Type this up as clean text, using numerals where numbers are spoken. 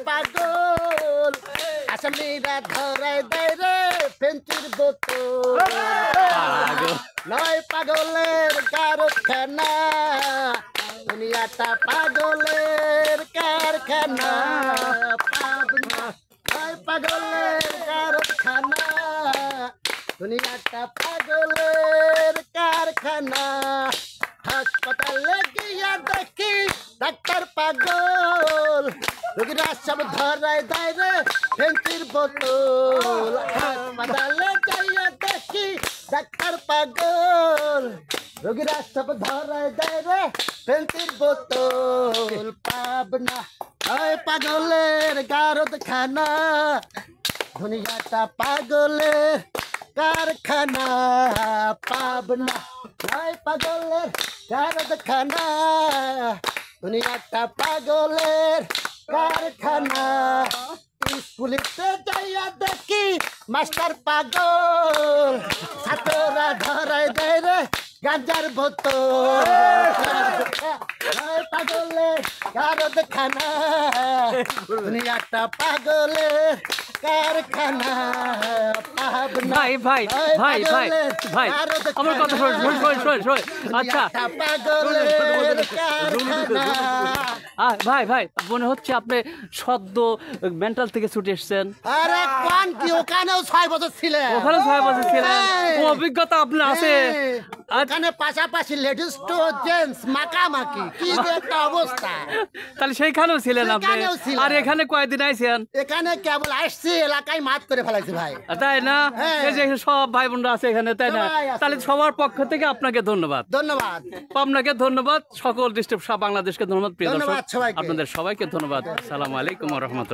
পাগল আসামিরা ধরাই দেয় রে ফেন্সির বোতল নয় পাগলের কারখানা দুনিয়াটা পাগলের কারখানা পাবনা নয় পাগলের কারখানা দুনিয়াটা পাগলের কারখানা হাসপাতালে গিয়া দেখি ডাক্তার পাগল রোগীরা সব ধরাই দেয় রে ফেন্সির বোতল হাসপাতালে যাইয়া দেখি ডাক্তার পাগল রোগীরা সব ধরাই দেয় রে ফেন্সির বোতল পাবনা ওই পাগলের কারখানা দুনিয়াটা পাগলের কারখানা পাবনা ওই পাগলের কারখানা দুনিয়াটা পাগলের কারখানা স্কুলেতে যাইয়া দেখি মাস্টার পাগল ছাত্ররা ধরাই দেয় রে গাঁজার বোতল পাগলের কারখানা দুনিয়াটা পাগলের কারখানা ভাই ভাই ভাই ভাই ভাই আমার কথা শোন আচ্ছা ভাই ভাই মনে হচ্ছে আপনি সদ্য মেন্টাল থেকে ছুটে এসছেন। আরে কোন কি ওখানেও 6 বছর ছিলেন? ওখানে 6 বছর ছিলেন, অভিজ্ঞতা আপনার আছে। ওখানে পাশাপাশি লেডিস টু জেন্টস মাকামাকি কি একটা অবস্থা। তাহলে সেইখানেও ছিলেন আপনি? আর এখানে কয়দিন আইছেন? এখানে কেবল আসছি, এলাকায় মাত করে ফেলাইছি ভাই। তাই না? এই যে সব ভাই বোনরা আছে এখানে, তাই না? তাহলে সবার পক্ষ থেকে আপনাকে ধন্যবাদ। ধন্যবাদ আপনাকে ধন্যবাদ, সকল ডিস্ট্রিক্ট বাংলাদেশকে ধন্যবাদ। প্রিয় দর্শক ধন্যবাদ সবাইকে, আপনাদের সবাইকে ধন্যবাদ। আসসালামু আলাইকুম ওয়া রাহমাতুল্লাহ।